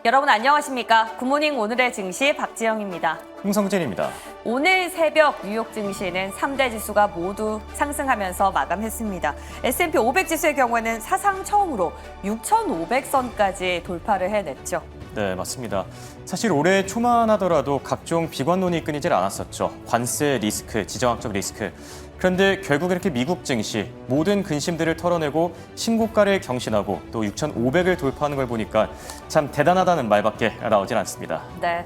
여러분 안녕하십니까? 굿모닝 오늘의 증시 박지영입니다. 홍성진입니다. 오늘 새벽 뉴욕 증시는 3대 지수가 모두 상승하면서 마감했습니다. S&P 500 지수의 경우에는 사상 처음으로 6,500선까지 돌파를 해냈죠. 네, 맞습니다. 사실 올해 초만 하더라도 각종 비관론이 끊이질 않았었죠. 관세 리스크, 지정학적 리스크. 그런데 결국 이렇게 미국 증시 모든 근심들을 털어내고 신고가를 경신하고 또 6,500을 돌파하는 걸 보니까 참 대단하다는 말밖에 나오질 않습니다. 네.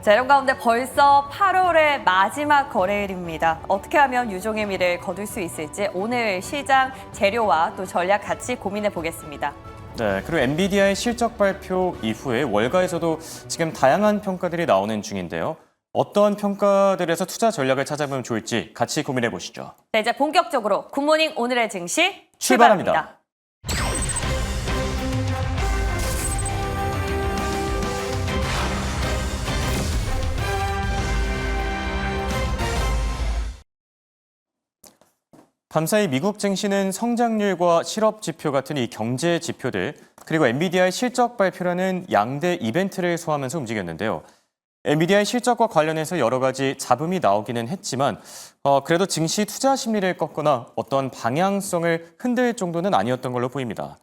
자, 이런 가운데 벌써 8월의 마지막 거래일입니다. 어떻게 하면 유종의 미를 거둘 수 있을지 오늘 시장 재료와 또 전략 같이 고민해 보겠습니다. 네, 그리고 엔비디아의 실적 발표 이후에 월가에서도 지금 다양한 평가들이 나오는 중인데요. 어떤 평가들에서 투자 전략을 찾아보면 좋을지 같이 고민해 보시죠. 네, 이제 본격적으로 굿모닝 오늘의 증시 출발합니다. 밤사이 미국 증시는 성장률과 실업 지표 같은 이 경제 지표들, 그리고 엔비디아의 실적 발표라는 양대 이벤트를 소화하면서 움직였는데요. 엔비디아의 실적과 관련해서 여러 가지 잡음이 나오기는 했지만 그래도 증시 투자 심리를 꺾거나 어떤 방향성을 흔들 정도는 아니었던 걸로 보입니다.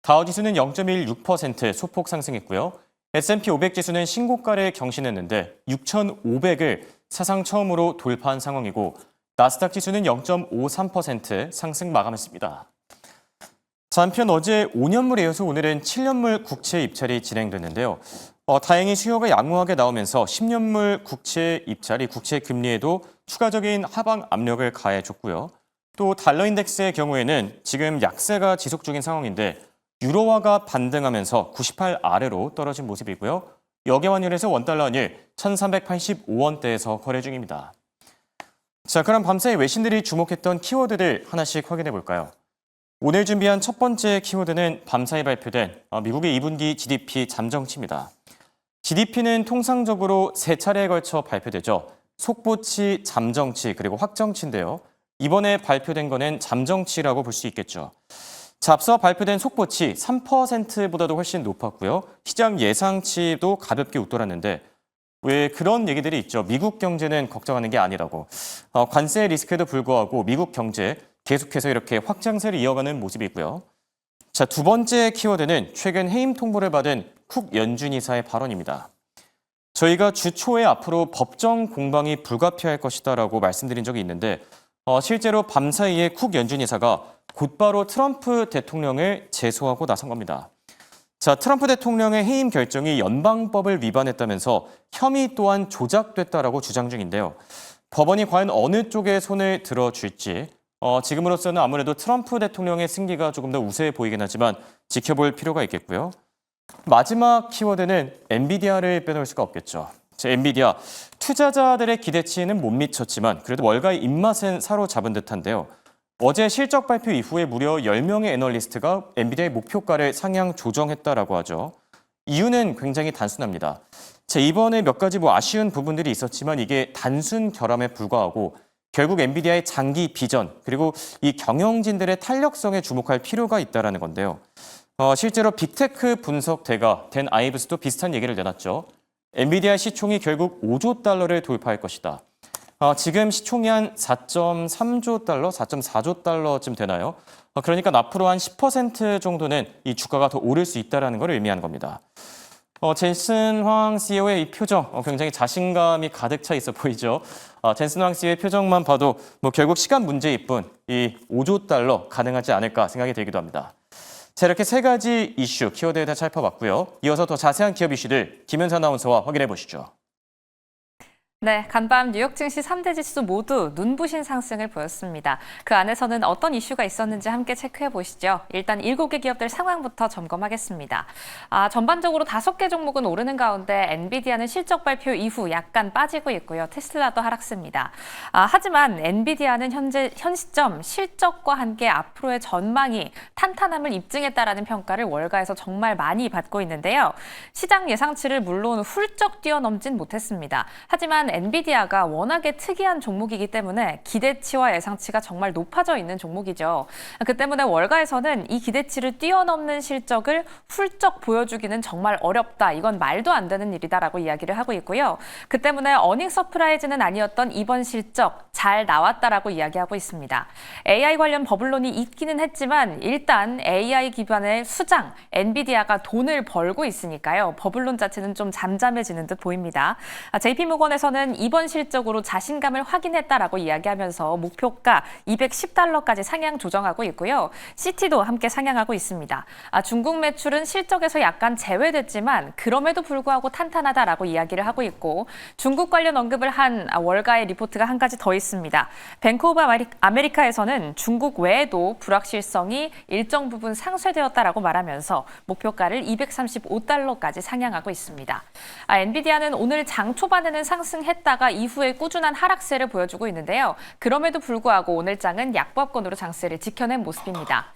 다우지수는 0.16% 소폭 상승했고요. S&P 500 지수는 신고가를 경신했는데 6,500을 사상 처음으로 돌파한 상황이고 나스닥 지수는 0.53% 상승 마감했습니다. 한편 어제 5년물에 이어서 오늘은 7년물 국채 입찰이 진행됐는데요. 다행히 수요가 양호하게 나오면서 10년물 국채 입찰이 국채 금리에도 추가적인 하방 압력을 가해줬고요. 또 달러 인덱스의 경우에는 지금 약세가 지속 중인 상황인데 유로화가 반등하면서 98 아래로 떨어진 모습이고요. 역외환율에서 원달러 환율 1,385원대에서 거래 중입니다. 자, 그럼 밤사이 외신들이 주목했던 키워드들 하나씩 확인해 볼까요? 오늘 준비한 첫 번째 키워드는 밤사이 발표된 미국의 2분기 GDP 잠정치입니다. GDP는 통상적으로 세 차례에 걸쳐 발표되죠. 속보치, 잠정치, 그리고 확정치인데요. 이번에 발표된 거는 잠정치라고 볼 수 있겠죠. 자, 앞서 발표된 속보치 3%보다도 훨씬 높았고요. 시장 예상치도 가볍게 웃돌았는데 왜 그런 얘기들이 있죠. 미국 경제는 걱정하는 게 아니라고. 관세 리스크에도 불구하고 미국 경제 계속해서 이렇게 확장세를 이어가는 모습이고요. 자, 두 번째 키워드는 최근 해임 통보를 받은 쿡 연준이사의 발언입니다. 저희가 주 초에 앞으로 법정 공방이 불가피할 것이다라고 말씀드린 적이 있는데 실제로 밤사이에 쿡 연준이사가 곧바로 트럼프 대통령을 제소하고 나선 겁니다. 자, 트럼프 대통령의 해임 결정이 연방법을 위반했다면서 혐의 또한 조작됐다라고 주장 중인데요. 법원이 과연 어느 쪽에 손을 들어줄지 지금으로서는 아무래도 트럼프 대통령의 승리가 조금 더 우세해 보이긴 하지만 지켜볼 필요가 있겠고요. 마지막 키워드는 엔비디아를 빼놓을 수가 없겠죠. 엔비디아, 투자자들의 기대치에는 못 미쳤지만 그래도 월가의 입맛은 사로잡은 듯한데요. 어제 실적 발표 이후에 무려 10명의 애널리스트가 엔비디아의 목표가를 상향 조정했다라고 하죠. 이유는 굉장히 단순합니다. 이번에 몇 가지 아쉬운 부분들이 있었지만 이게 단순 결함에 불과하고 결국 엔비디아의 장기 비전 그리고 이 경영진들의 탄력성에 주목할 필요가 있다는 건데요. 실제로 빅테크 분석대가 댄 아이브스도 비슷한 얘기를 내놨죠. 엔비디아 시총이 결국 5조 달러를 돌파할 것이다. 지금 시총이 한 4.3조 달러, 4.4조 달러쯤 되나요? 그러니까 앞으로 한 10% 정도는 이 주가가 더 오를 수 있다는 걸 의미하는 겁니다. 젠슨 황 CEO의 이 표정 굉장히 자신감이 가득 차 있어 보이죠. 젠슨 황 CEO의 표정만 봐도 결국 시간 문제일 뿐 이 5조 달러 가능하지 않을까 생각이 들기도 합니다. 자, 이렇게 세 가지 이슈 키워드에 대해 살펴봤고요. 이어서 더 자세한 기업 이슈들 김현사 아나운서와 확인해 보시죠. 네, 간밤 뉴욕 증시 3대 지수 모두 눈부신 상승을 보였습니다. 그 안에서는 어떤 이슈가 있었는지 함께 체크해 보시죠. 일단 7개 기업들 상황부터 점검하겠습니다. 전반적으로 5개 종목은 오르는 가운데 엔비디아는 실적 발표 이후 약간 빠지고 있고요. 테슬라도 하락세입니다. 하지만 엔비디아는 현 시점 실적과 함께 앞으로의 전망이 탄탄함을 입증했다라는 평가를 월가에서 정말 많이 받고 있는데요. 시장 예상치를 물론 훌쩍 뛰어넘진 못했습니다. 하지만 일단 엔비디아가 워낙에 특이한 종목이기 때문에 기대치와 예상치가 정말 높아져 있는 종목이죠. 그 때문에 월가에서는 이 기대치를 뛰어넘는 실적을 훌쩍 보여주기는 정말 어렵다. 이건 말도 안 되는 일이다라고 이야기를 하고 있고요. 그 때문에 어닝 서프라이즈는 아니었던 이번 실적 잘 나왔다라고 이야기하고 있습니다. AI 관련 버블론이 있기는 했지만 일단 AI 기반의 수장 엔비디아가 돈을 벌고 있으니까요. 버블론 자체는 좀 잠잠해지는 듯 보입니다. JP모건에서는 이번 실적으로 자신감을 확인했다라고 이야기하면서 목표가 210달러까지 상향 조정하고 있고요. 시티도 함께 상향하고 있습니다. 중국 매출은 실적에서 약간 제외됐지만 그럼에도 불구하고 탄탄하다라고 이야기를 하고 있고 중국 관련 언급을 한 월가의 리포트가 한 가지 더 있습니다. 뱅크 오브 아메리카에서는 중국 외에도 불확실성이 일정 부분 상쇄되었다라고 말하면서 목표가를 235달러까지 상향하고 있습니다. 엔비디아는 오늘 장 초반에는 상승했다가 이후에 꾸준한 하락세를 보여주고 있는데요. 그럼에도 불구하고 오늘 장은 약보합권으로 장세를 지켜낸 모습입니다.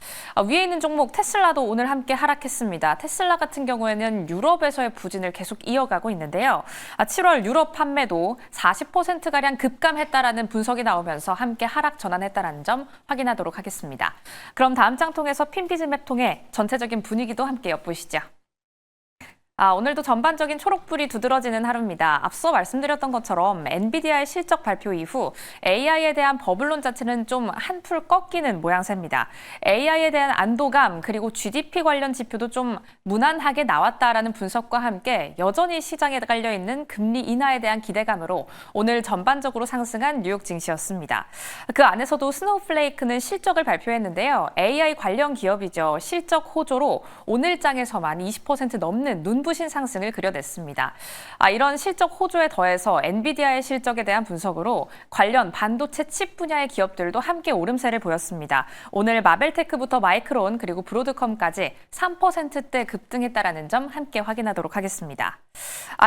위에 있는 종목 테슬라도 오늘 함께 하락했습니다. 테슬라 같은 경우에는 유럽에서의 부진을 계속 이어가고 있는데요. 7월 유럽 판매도 40%가량 급감했다라는 분석이 나오면서 함께 하락 전환했다는 점 확인하도록 하겠습니다. 그럼 다음 장 통해서 핀비즈맵 통해 전체적인 분위기도 함께 엿보시죠. 오늘도 전반적인 초록불이 두드러지는 하루입니다. 앞서 말씀드렸던 것처럼 엔비디아의 실적 발표 이후 AI에 대한 버블론 자체는 좀 한풀 꺾이는 모양새입니다. AI에 대한 안도감 그리고 GDP 관련 지표도 좀 무난하게 나왔다라는 분석과 함께 여전히 시장에 깔려있는 금리 인하에 대한 기대감으로 오늘 전반적으로 상승한 뉴욕 증시였습니다. 그 안에서도 스노우플레이크는 실적을 발표했는데요. AI 관련 기업이죠. 실적 호조로 오늘 장에서만 20% 넘는 눈부신 상승을 그려냈습니다. 이런 실적 호조에 더해서 엔비디아의 실적에 대한 분석으로 관련 반도체 칩 분야의 기업들도 함께 오름세를 보였습니다. 오늘 마벨테크부터 마이크론 그리고 브로드컴까지 3%대 급등했다라는 점 함께 확인하도록 하겠습니다.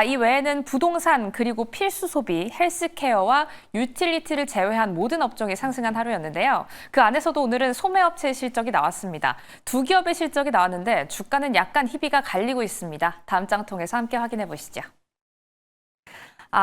이 외에는 부동산 그리고 필수 소비, 헬스케어와 유틸리티를 제외한 모든 업종이 상승한 하루였는데요. 그 안에서도 오늘은 소매업체의 실적이 나왔습니다. 두 기업의 실적이 나왔는데 주가는 약간 희비가 갈리고 있습니다. 다음 장 통해서 함께 확인해 보시죠.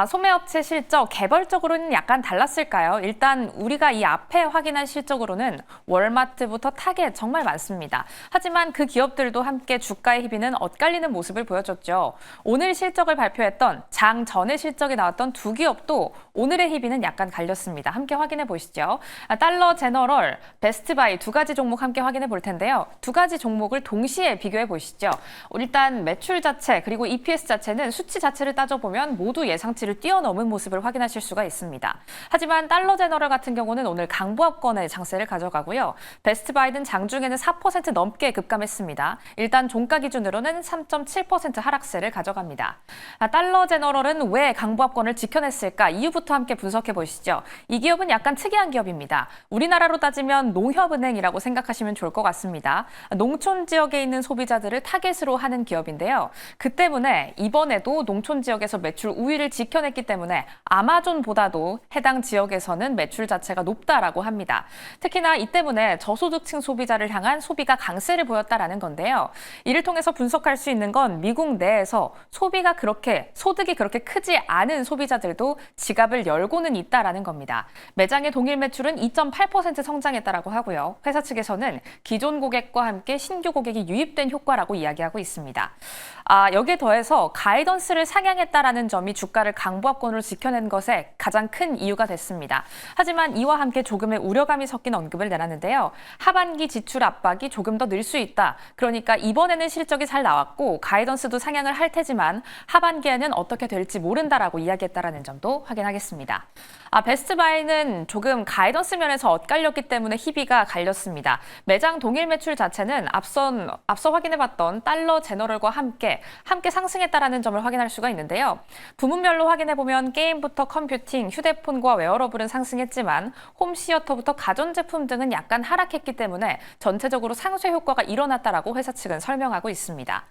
소매업체 실적 개별적으로는 약간 달랐을까요? 일단 우리가 이 앞에 확인한 실적으로는 월마트부터 타겟 정말 많습니다. 하지만 그 기업들도 함께 주가의 희비는 엇갈리는 모습을 보여줬죠. 오늘 실적을 발표했던 장 전에 실적이 나왔던 두 기업도 오늘의 희비는 약간 갈렸습니다. 함께 확인해 보시죠. 달러 제너럴, 베스트바이 두 가지 종목 함께 확인해 볼 텐데요. 두 가지 종목을 동시에 비교해 보시죠. 일단 매출 자체 그리고 EPS 자체는 수치 자체를 따져보면 모두 예상치를 뛰어넘은 모습을 확인하실 수가 있습니다. 하지만 달러 제너럴 같은 경우는 오늘 강보합권의 장세를 가져가고요. 베스트바이는 장중에는 4% 넘게 급감했습니다. 일단 종가 기준으로는 3.7% 하락세를 가져갑니다. 달러 제너럴은 왜 강보합권을 지켜냈을까? 이유부터 함께 분석해 보시죠. 이 기업은 약간 특이한 기업입니다. 우리나라로 따지면 농협은행이라고 생각하시면 좋을 것 같습니다. 농촌 지역에 있는 소비자들을 타겟으로 하는 기업인데요. 그 때문에 이번에도 농촌 지역에서 매출 우위를 지켜냈기 때문에 아마존보다도 해당 지역에서는 매출 자체가 높다라고 합니다. 특히나 이 때문에 저소득층 소비자를 향한 소비가 강세를 보였다라는 건데요. 이를 통해서 분석할 수 있는 건 미국 내에서 소득이 그렇게 크지 않은 소비자들도 지갑을 열고는 있다라는 겁니다. 매장의 동일 매출은 2.8% 성장했다라고 하고요. 회사 측에서는 기존 고객과 함께 신규 고객이 유입된 효과라고 이야기하고 있습니다. 여기에 더해서 가이던스를 상향했다라는 점이 주가를 강보합권으로 지켜낸 것에 가장 큰 이유가 됐습니다. 하지만 이와 함께 조금의 우려감이 섞인 언급을 내놨는데요. 하반기 지출 압박이 조금 더 늘 수 있다. 그러니까 이번에는 실적이 잘 나왔고 가이던스도 상향을 할 테지만 하반기에는 어떻게 될지 모른다라고 이야기했다라는 점도 확인하겠습니다. 베스트바이는 조금 가이던스 면에서 엇갈렸기 때문에 희비가 갈렸습니다. 매장 동일 매출 자체는 앞서 확인해봤던 달러 제너럴과 함께 상승했다라는 점을 확인할 수가 있는데요. 부문별로 확인해보면 게임부터 컴퓨팅, 휴대폰과 웨어러블은 상승했지만 홈시어터부터 가전제품 등은 약간 하락했기 때문에 전체적으로 상쇄 효과가 일어났다라고 회사 측은 설명하고 있습니다.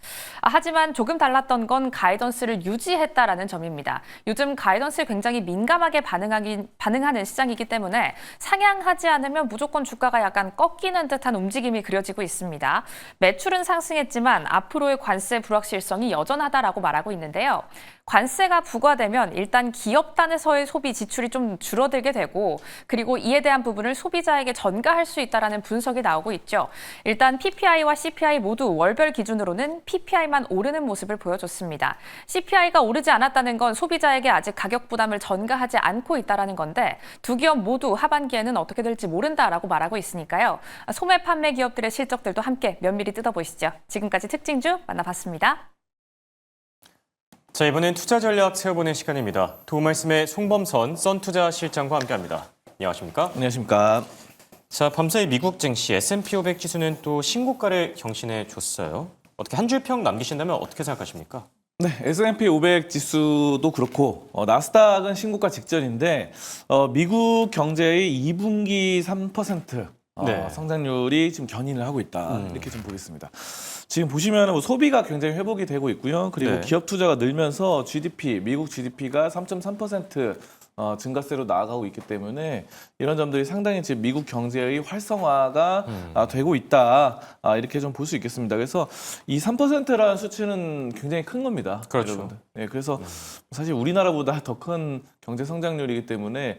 하지만 조금 달랐던 건 가이던스를 유지했다라는 점입니다. 요즘 가이던스에 굉장히 민감하게 반응하는 시장이기 때문에 상향하지 않으면 무조건 주가가 약간 꺾이는 듯한 움직임이 그려지고 있습니다. 매출은 상승했지만 앞으로의 관세 불확실성이 여전하다라고 말하고 있는데요. 관세가 부과되면 완화되면 일단 기업 단에서의 소비 지출이 좀 줄어들게 되고 그리고 이에 대한 부분을 소비자에게 전가할 수 있다는 분석이 나오고 있죠. 일단 PPI와 CPI 모두 월별 기준으로는 PPI만 오르는 모습을 보여줬습니다. CPI가 오르지 않았다는 건 소비자에게 아직 가격 부담을 전가하지 않고 있다는 건데 두 기업 모두 하반기에는 어떻게 될지 모른다라고 말하고 있으니까요. 소매 판매 기업들의 실적들도 함께 면밀히 뜯어보시죠. 지금까지 특징주 만나봤습니다. 자, 이번엔 투자 전략 세워보는 시간입니다. 도움 말씀에 송범선 썬투자 실장과 함께합니다. 안녕하십니까? 안녕하십니까. 자, 밤사이 미국 증시 S&P 500 지수는 또 신고가를 경신해 줬어요. 어떻게 한 줄 평 남기신다면 어떻게 생각하십니까? 네, S&P 500 지수도 그렇고 나스닥은 신고가 직전인데 미국 경제의 2분기 3% 네. 성장률이 지금 견인을 하고 있다. 이렇게 좀 보겠습니다. 지금 보시면 소비가 굉장히 회복이 되고 있고요. 그리고 네. 기업 투자가 늘면서 GDP, 미국 GDP가 3.3% 증가세로 나아가고 있기 때문에 이런 점들이 상당히 지금 미국 경제의 활성화가 되고 있다. 이렇게 좀 볼 수 있겠습니다. 그래서 이 3%라는 수치는 굉장히 큰 겁니다. 그렇죠. 여러분들. 네, 그래서 사실 우리나라보다 더 큰 경제 성장률이기 때문에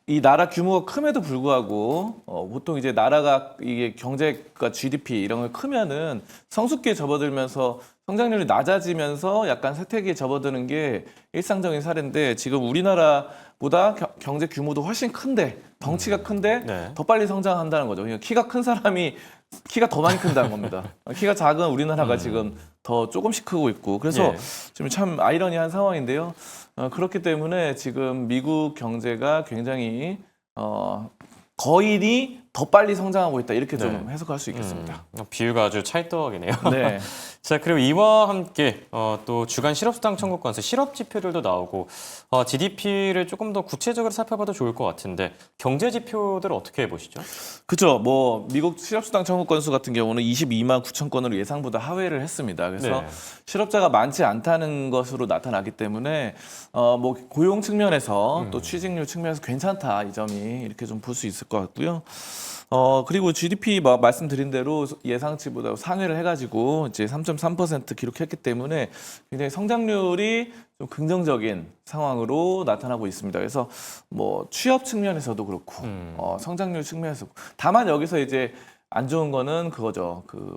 이 나라 규모가 큼에도 불구하고 보통 이제 나라가 이게 경제가 GDP 이런 걸 크면은 성숙기에 접어들면서 성장률이 낮아지면서 약간 쇠퇴기에 접어드는 게 일상적인 사례인데 지금 우리나라보다 경제 규모도 훨씬 큰데 덩치가 큰데 네. 더 빨리 성장한다는 거죠. 그러니까 키가 큰 사람이 키가 더 많이 큰다는 겁니다. 키가 작은 우리나라가 지금 더 조금씩 크고 있고 그래서 예. 지금 참 아이러니한 상황인데요. 그렇기 때문에 지금 미국 경제가 굉장히 거인이 더 빨리 성장하고 있다 이렇게 좀 해석할 수 있겠습니다. 비유가 아주 찰떡이네요. 네. 자, 그리고 이와 함께 또 주간 실업수당 청구 건수, 실업 지표들도 나오고 GDP를 조금 더 구체적으로 살펴봐도 좋을 것 같은데 경제 지표들 어떻게 보시죠? 그렇죠. 뭐 미국 실업수당 청구 건수 같은 경우는 22만 9천 건으로 예상보다 하회를 했습니다. 그래서 네. 실업자가 많지 않다는 것으로 나타나기 때문에 뭐 고용 측면에서 또 취직률 측면에서 괜찮다 이 점이 이렇게 좀 볼 수 있을 것 같고요. 그리고 GDP 말씀드린 대로 예상치보다 상회를 해가지고 이제 3.3% 기록했기 때문에 굉장히 성장률이 좀 긍정적인 상황으로 나타나고 있습니다. 그래서 뭐 취업 측면에서도 그렇고 성장률 측면에서 다만 여기서 이제 안 좋은 거는 그거죠. 그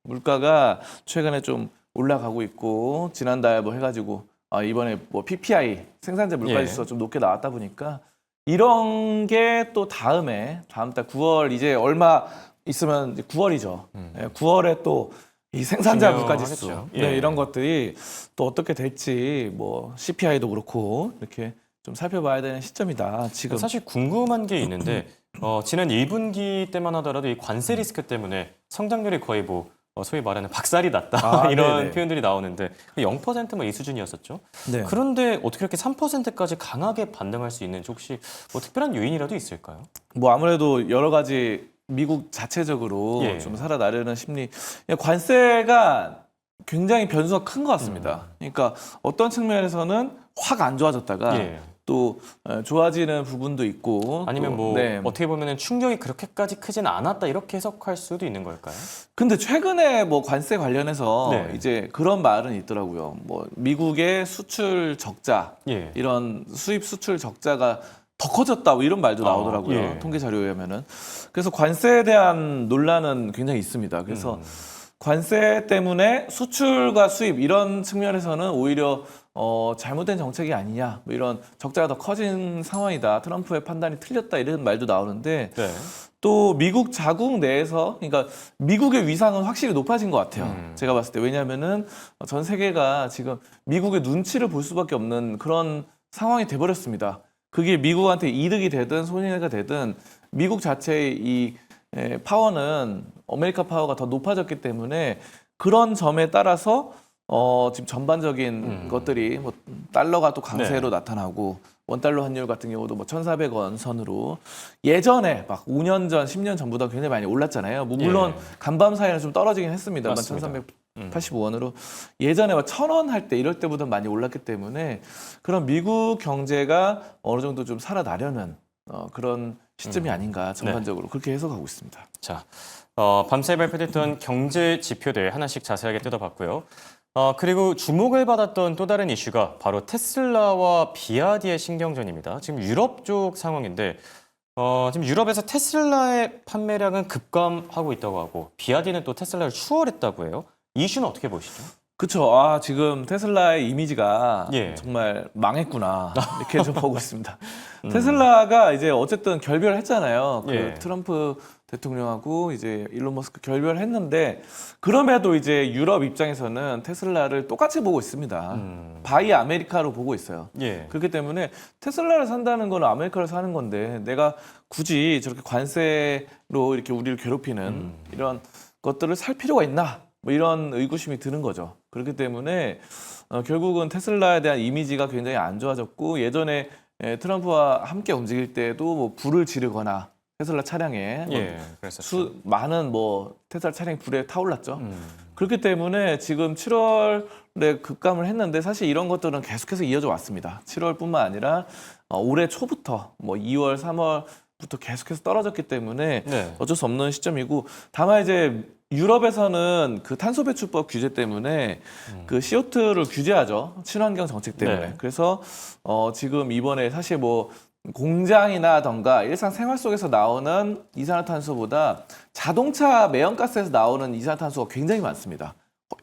물가가 최근에 좀 올라가고 있고 지난달 뭐 해가지고 이번에 뭐 PPI 생산자 물가지수가 좀 높게 나왔다 보니까. 이런 게 또 다음 달 9월 이제 얼마 있으면 이제 9월이죠. 9월에 또 이 생산자 물가지수 예. 네, 이런 것들이 또 어떻게 될지 뭐 CPI도 그렇고 이렇게 좀 살펴봐야 되는 시점이다. 지금 사실 궁금한 게 있는데 지난 1분기 때만 하더라도 이 관세 리스크 때문에 성장률이 거의 뭐 소위 말하는 박살이 났다 이런 네네. 표현들이 나오는데 0% 이 수준이었었죠. 네. 그런데 어떻게 이렇게 3%까지 강하게 반등할 수 있는지 혹시 뭐 특별한 요인이라도 있을까요? 뭐 아무래도 여러 가지 미국 자체적으로 예. 좀 살아나려는 심리 관세가 굉장히 변수가 큰 것 같습니다. 그러니까 어떤 측면에서는 확 안 좋아졌다가 예. 또 좋아지는 부분도 있고 아니면 또, 뭐 네. 어떻게 보면 충격이 그렇게까지 크진 않았다 이렇게 해석할 수도 있는 걸까요? 근데 최근에 뭐 관세 관련해서 네. 이제 그런 말은 있더라고요. 뭐 미국의 수출 적자 예. 이런 수입 수출 적자가 더 커졌다 뭐 이런 말도 나오더라고요. 예. 통계 자료에 의하면은. 그래서 관세에 대한 논란은 굉장히 있습니다. 그래서 관세 때문에 수출과 수입 이런 측면에서는 오히려 잘못된 정책이 아니냐 뭐 이런 적자가 더 커진 상황이다. 트럼프의 판단이 틀렸다 이런 말도 나오는데 네. 또 미국 자국 내에서 그러니까 미국의 위상은 확실히 높아진 것 같아요. 제가 봤을 때 왜냐하면은 전 세계가 지금 미국의 눈치를 볼 수밖에 없는 그런 상황이 돼버렸습니다. 그게 미국한테 이득이 되든 손해가 되든 미국 자체의 이 파워는 아메리카 파워가 더 높아졌기 때문에 그런 점에 따라서 지금 전반적인 것들이 뭐 달러가 또 강세로 나타나고 원달러 환율 같은 경우도 뭐 1,400원 선으로 예전에 막 5년 전, 10년 전보다 굉장히 많이 올랐잖아요. 뭐 물론 간밤 사이에는 좀 떨어지긴 했습니다만 1,385원으로 예전에 막 1,000원 할 때 이럴 때보다 많이 올랐기 때문에 그런 미국 경제가 어느 정도 좀 살아나려는 그런 시점이 아닌가 전반적으로 그렇게 해석하고 있습니다. 자, 밤사이 발표됐던 경제 지표들 하나씩 자세하게 뜯어봤고요. 그리고 주목을 받았던 또 다른 이슈가 바로 테슬라와 비아디의 신경전입니다. 지금 유럽 쪽 상황인데 지금 유럽에서 테슬라의 판매량은 급감하고 있다고 하고 비아디는 또 테슬라를 추월했다고 해요. 이 이슈는 어떻게 보시죠? 그쵸. 지금 테슬라의 이미지가 예. 정말 망했구나. 이렇게 좀 보고 있습니다. 테슬라가 이제 어쨌든 결별했잖아요. 예. 트럼프 대통령하고 이제 일론 머스크 결별했는데 그럼에도 이제 유럽 입장에서는 테슬라를 똑같이 보고 있습니다. 바이 아메리카로 보고 있어요. 예. 그렇기 때문에 테슬라를 산다는 건 아메리카를 사는 건데 내가 굳이 저렇게 관세로 이렇게 우리를 괴롭히는 이런 것들을 살 필요가 있나? 뭐 이런 의구심이 드는 거죠. 그렇기 때문에 결국은 테슬라에 대한 이미지가 굉장히 안 좋아졌고 예전에 트럼프와 함께 움직일 때도 뭐 불을 지르거나 테슬라 차량에 예, 그랬었죠. 많은 뭐 테슬라 차량이 불에 타올랐죠. 그렇기 때문에 지금 7월에 급감을 했는데 사실 이런 것들은 계속해서 이어져 왔습니다. 7월뿐만 아니라 올해 초부터 뭐 2월, 3월부터 계속해서 떨어졌기 때문에 네. 어쩔 수 없는 시점이고 다만 이제 유럽에서는 그 탄소 배출법 규제 때문에 그 CO2를 규제하죠. 친환경 정책 때문에. 네. 그래서 지금 이번에 사실 뭐 공장이나던가 일상생활 속에서 나오는 이산화탄소보다 자동차 매연가스에서 나오는 이산화탄소가 굉장히 많습니다.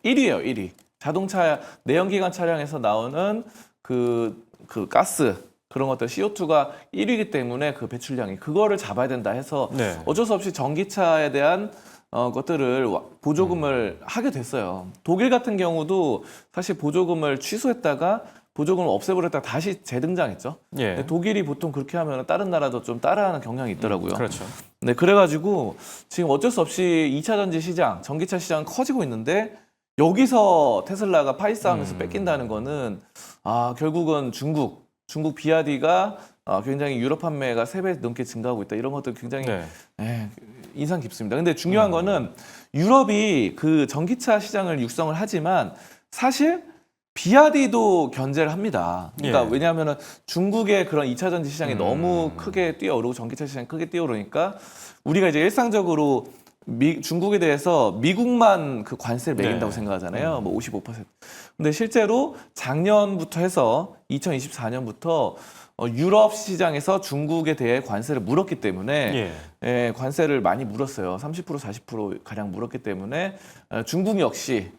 1위예요, 1위. 자동차 내연기관 차량에서 나오는 그 가스 그런 것들 CO2가 1위이기 때문에 그 배출량이 그거를 잡아야 된다 해서 네. 어쩔 수 없이 전기차에 대한 것들을 보조금을 하게 됐어요. 독일 같은 경우도 사실 보조금을 취소했다가 보조금을 없애버렸다가 다시 재등장했죠. 예. 근데 독일이 보통 그렇게 하면 다른 나라도 좀 따라하는 경향이 있더라고요. 그렇죠. 네, 그래가지고 지금 어쩔 수 없이 2차 전지 시장, 전기차 시장은 커지고 있는데 여기서 테슬라가 파이싸움에서 뺏긴다는 거는 결국은 중국 비아디가 굉장히 유럽 판매가 3배 넘게 증가하고 있다. 이런 것들 굉장히 네. 인상 깊습니다. 근데 중요한 거는 유럽이 그 전기차 시장을 육성을 하지만 사실 비아디도 견제를 합니다. 그러니까 예. 왜냐하면 중국의 그런 2차 전지 시장이 너무 크게 뛰어오르고 전기차 시장이 크게 뛰어오르니까 우리가 이제 일상적으로 중국에 대해서 미국만 그 관세를 매긴다고 네. 생각하잖아요. 뭐 55%. 근데 실제로 작년부터 해서 2024년부터 유럽 시장에서 중국에 대해 관세를 물었기 때문에 관세를 많이 물었어요. 30% 40% 가량 물었기 때문에 중국 역시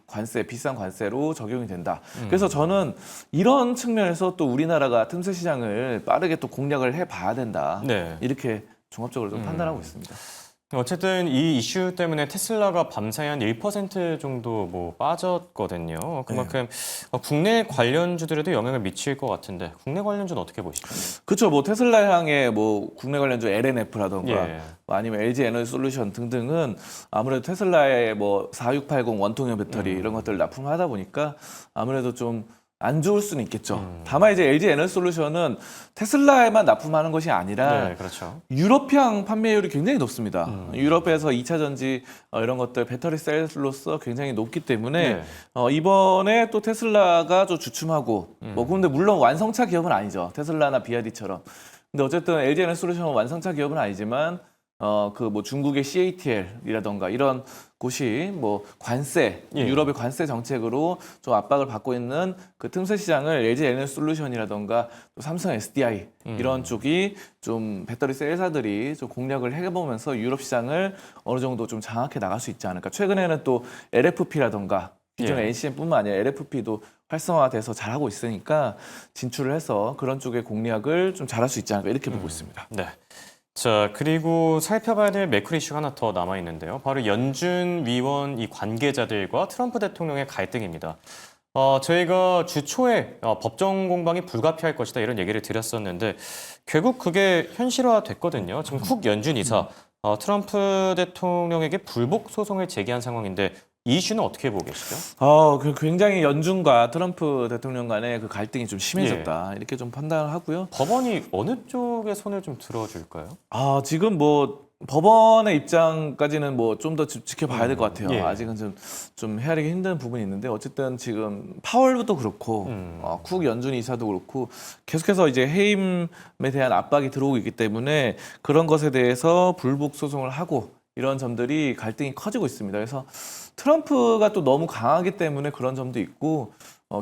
비싼 관세로 적용이 된다. 그래서 저는 이런 측면에서 또 우리나라가 틈새 시장을 빠르게 또 공략을 해봐야 된다. 네. 이렇게 종합적으로 좀 판단하고 있습니다. 어쨌든 이 이슈 때문에 테슬라가 밤사이 한 1% 정도 뭐 빠졌거든요. 그만큼 국내 관련주들에도 영향을 미칠 것 같은데 국내 관련주는 어떻게 보시죠? 그렇죠. 뭐 테슬라 향의 뭐 국내 관련주 LNF라던가 예. 아니면 LG 에너지 솔루션 등등은 아무래도 테슬라의 뭐 4680 원통형 배터리 이런 것들을 납품하다 보니까 아무래도 좀 안 좋을 수는 있겠죠. 다만 이제 LG 에너지 솔루션은 테슬라에만 납품하는 것이 아니라 네, 그렇죠. 유럽향 판매율이 굉장히 높습니다. 유럽에서 2차 전지 이런 것들 배터리 셀로서 굉장히 높기 때문에 이번에 또 테슬라가 좀 주춤하고 뭐 근데 물론 완성차 기업은 아니죠. 테슬라나 비아디처럼. 근데 어쨌든 LG 에너지 솔루션은 완성차 기업은 아니지만 그 뭐 중국의 CATL이라던가 이런 곳이 뭐 관세, 유럽의 관세 정책으로 좀 압박을 받고 있는 그 틈새 시장을 LG 에너지 솔루션이라던가 또 삼성 SDI 이런 쪽이 좀 배터리 셀사들이 좀 공략을 해보면서 유럽 시장을 어느 정도 좀 장악해 나갈 수 있지 않을까. 최근에는 또 LFP라던가 기존의 NCM뿐만 아니라 LFP도 활성화돼서 잘하고 있으니까 진출을 해서 그런 쪽의 공략을 좀 잘할 수 있지 않을까 이렇게 보고 있습니다. 네. 자, 그리고 살펴봐야 될 매크로 이슈가 하나 더 남아 있는데요. 바로 연준 위원 이 관계자들과 트럼프 대통령의 갈등입니다. 저희가 주 초에 법정 공방이 불가피할 것이다 이런 얘기를 드렸었는데 결국 그게 현실화됐거든요. 지금 쿡 연준 이사 트럼프 대통령에게 불복 소송을 제기한 상황인데 이 이슈는 어떻게 보고 계시죠? 굉장히 연준과 트럼프 대통령 간의 그 갈등이 좀 심해졌다. 이렇게 좀 판단을 하고요. 법원이 어느 쪽에 손을 좀 들어줄까요? 지금 뭐 법원의 입장까지는 뭐 좀 더 지켜봐야 될 것 같아요. 예. 아직은 좀 헤아리기 힘든 부분이 있는데 어쨌든 지금 파월도 그렇고 쿡 연준 이사도 그렇고 계속해서 이제 해임에 대한 압박이 들어오고 있기 때문에 그런 것에 대해서 불복 소송을 하고 이런 점들이 갈등이 커지고 있습니다. 그래서 트럼프가 또 너무 강하기 때문에 그런 점도 있고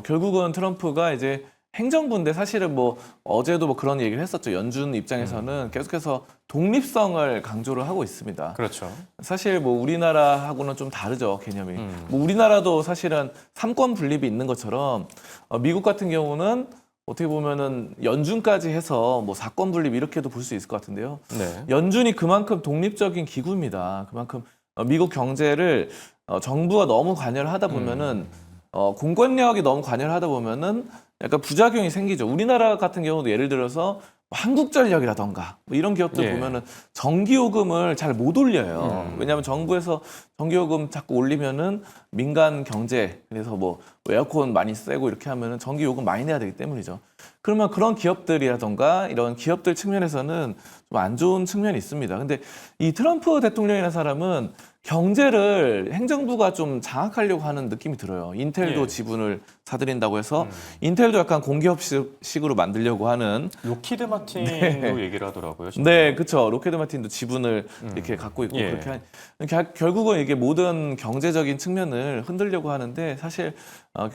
결국은 트럼프가 이제 행정부인데 사실은 뭐 어제도 뭐 그런 얘기를 했었죠. 연준 입장에서는 계속해서 독립성을 강조를 하고 있습니다. 그렇죠. 사실 뭐 우리나라하고는 좀 다르죠, 개념이. 뭐 우리나라도 사실은 삼권 분립이 있는 것처럼 미국 같은 경우는 어떻게 보면은 연준까지 해서 뭐 사권 분립 이렇게도 볼 수 있을 것 같은데요. 네. 연준이 그만큼 독립적인 기구입니다. 그만큼 미국 경제를 정부가 너무 관여를 하다 보면은 공권력이 너무 관여를 하다 보면은 약간 부작용이 생기죠. 우리나라 같은 경우도 예를 들어서 한국전력이라던가 뭐 이런 기업들 예. 보면은 전기요금을 잘 못 올려요. 왜냐하면 정부에서 전기요금 자꾸 올리면은 민간 경제, 그래서 뭐 에어컨 많이 쓰고 이렇게 하면은 전기요금 많이 내야 되기 때문이죠. 그러면 그런 기업들이라던가 이런 기업들 측면에서는 좀 안 좋은 측면이 있습니다. 근데 이 트럼프 대통령이라는 사람은 경제를 행정부가 좀 장악하려고 하는 느낌이 들어요. 인텔도 예. 지분을 사들인다고 해서 인텔도 약간 공기업식으로 만들려고 하는 로키드 마틴도 얘기를 하더라고요. 진짜. 네, 그렇죠. 로켓드 마틴도 지분을 이렇게 갖고 있고 예. 그렇게 결국은 이게 모든 경제적인 측면을 흔들려고 하는데 사실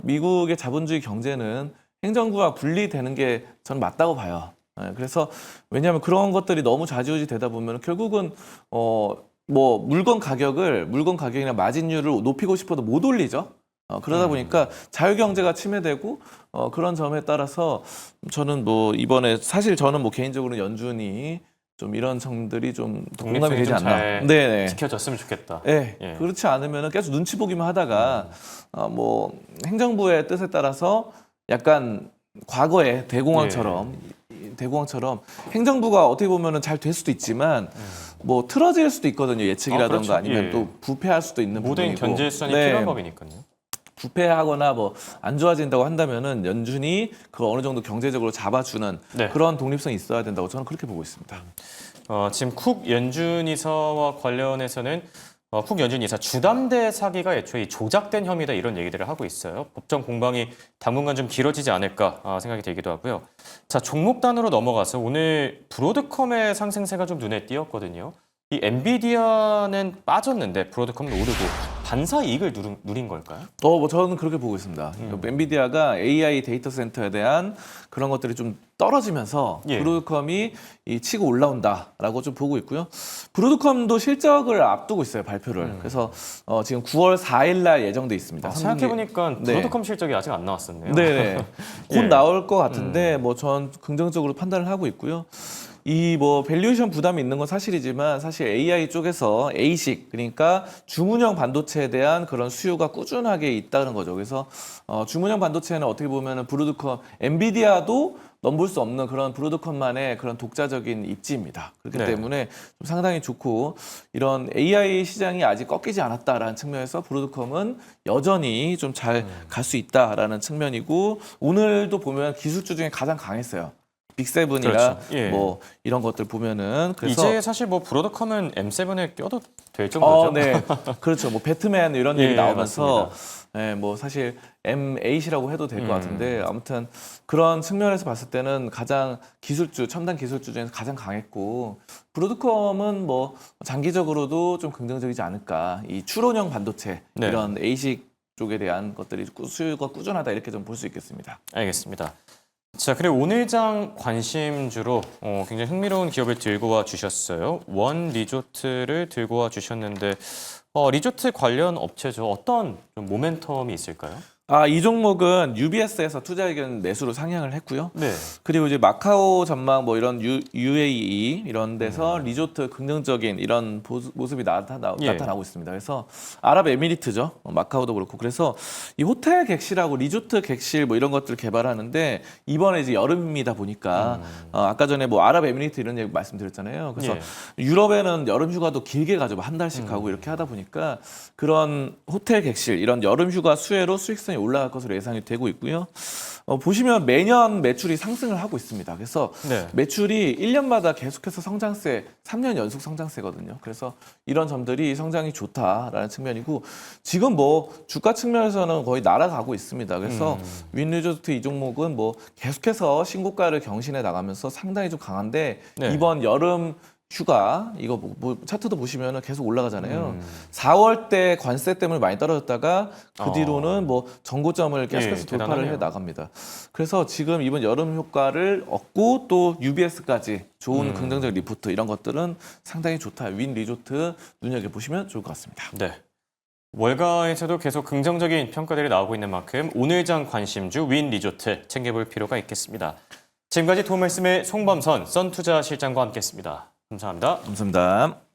미국의 자본주의 경제는 행정부와 분리되는 게 저는 맞다고 봐요. 그래서 왜냐하면 그런 것들이 너무 좌지우지 되다 보면 결국은 뭐 물건 가격이나 마진율을 높이고 싶어도 못 올리죠. 그러다 보니까 자유경제가 침해되고 그런 점에 따라서 저는 뭐 이번에 사실 저는 뭐 개인적으로 연준이 좀 이런 점들이 좀 공감이 되지 않나. 잘 네네. 지켜졌으면 좋겠다. 네, 예. 그렇지 않으면 계속 눈치 보기만 하다가 뭐 행정부의 뜻에 따라서 약간 과거에 대공황처럼 행정부가 어떻게 보면은 잘 될 수도 있지만 뭐 틀어질 수도 있거든요. 예측이라든가 그렇죠. 아니면 예. 또 부패할 수도 있는 모든 부분이고. 견제 수단이 네. 필요한 법이니까요. 부패하거나 뭐 안 좋아진다고 한다면은 연준이 그 어느 정도 경제적으로 잡아주는 네. 그런 독립성이 있어야 된다고 저는 그렇게 보고 있습니다. 지금 쿡 연준 이사와 관련해서는 쿡 연준 이사 주담대 사기가 애초에 조작된 혐의다 이런 얘기들을 하고 있어요. 법정 공방이 당분간 좀 길어지지 않을까 생각이 들기도 하고요. 자, 종목 단으로 넘어가서 오늘 브로드컴의 상승세가 좀 눈에 띄었거든요. 이 엔비디아는 빠졌는데 브로드컴은 오르고 반사 이익을 누린 걸까요? 뭐 저는 그렇게 보고 있습니다. 엔비디아가 AI 데이터 센터에 대한 그런 것들이 좀 떨어지면서 예. 브로드컴이 치고 올라온다라고 좀 보고 있고요. 브로드컴도 실적을 앞두고 있어요, 발표를. 그래서 지금 9월 4일 날 예정돼 있습니다. 생각해보니까 네. 브로드컴 실적이 아직 안 나왔었네요. 네. 곧 예. 나올 것 같은데 뭐 전 긍정적으로 판단을 하고 있고요. 이 뭐 밸류에이션 부담이 있는 건 사실이지만 사실 AI 쪽에서 ASIC 그러니까 주문형 반도체에 대한 그런 수요가 꾸준하게 있다는 거죠. 그래서 주문형 반도체는 어떻게 보면은 브로드컴, 엔비디아도 넘볼 수 없는 그런 브로드컴만의 그런 독자적인 입지입니다. 그렇기 네. 때문에 좀 상당히 좋고 이런 AI 시장이 아직 꺾이지 않았다라는 측면에서 브로드컴은 여전히 좀 잘 갈 수 있다라는 측면이고 오늘도 보면 기술주 중에 가장 강했어요. 빅세븐이나 그렇죠. 예. 뭐 이런 것들 보면은 그래서 이제 사실 뭐 브로드컴은 M7에 껴도 될 정도죠. 네, 그렇죠. 뭐 배트맨 이런 예, 얘기 나오면서 맞습니다. 네, 뭐 사실 M8이라고 해도 될 것 같은데 아무튼 그런 측면에서 봤을 때는 가장 기술주, 첨단 기술주 중에서 가장 강했고 브로드컴은 뭐 장기적으로도 좀 긍정적이지 않을까. 이 추론형 반도체 네. 이런 ASIC 쪽에 대한 것들이 수요가 꾸준하다 이렇게 좀 볼 수 있겠습니다. 알겠습니다. 자, 그리고 오늘장 관심주로 굉장히 흥미로운 기업을 들고 와 주셨어요. 원 리조트를 들고 와 주셨는데 리조트 관련 업체죠. 어떤 좀 모멘텀이 있을까요? 이 종목은 UBS에서 투자 의견 매수로 상향을 했고요. 네. 그리고 이제 마카오 전망 뭐 이런 UAE 이런 데서 리조트 긍정적인 이런 모습이 나타나고 있습니다. 그래서 아랍에미리트죠. 마카오도 그렇고. 그래서 이 호텔 객실하고 리조트 객실 뭐 이런 것들을 개발하는데 이번에 이제 여름이다 보니까 아까 전에 뭐 아랍에미리트 이런 얘기 말씀드렸잖아요. 그래서 유럽에는 여름 휴가도 길게 가죠. 뭐 한 달씩 가고 이렇게 하다 보니까 그런 호텔 객실 이런 여름 휴가 수혜로 수익성이 올라갈 것으로 예상이 되고 있고요. 보시면 매년 매출이 상승을 하고 있습니다. 그래서 네. 매출이 1년마다 계속해서 성장세, 3년 연속 성장세거든요. 그래서 이런 점들이 성장이 좋다라는 측면이고 지금 뭐 주가 측면에서는 거의 날아가고 있습니다. 그래서 윈리조트 이 종목은 뭐 계속해서 신고가를 경신해 나가면서 상당히 좀 강한데 네. 이번 여름 휴가 이거 뭐 차트도 보시면 계속 올라가잖아요. 4월 때 관세 때문에 많이 떨어졌다가 그 뒤로는 뭐 전고점을 계속해서 돌파를 대단하네요. 해 나갑니다. 그래서 지금 이번 여름 효과를 얻고 또 UBS까지 좋은 긍정적 리포트 이런 것들은 상당히 좋다. 윈 리조트 눈여겨보시면 좋을 것 같습니다. 네. 월가에서도 계속 긍정적인 평가들이 나오고 있는 만큼 오늘장 관심주 윈 리조트 챙겨볼 필요가 있겠습니다. 지금까지 도움 말씀의 송범선 썬투자 실장과 함께했습니다. 감사합니다. 감사합니다.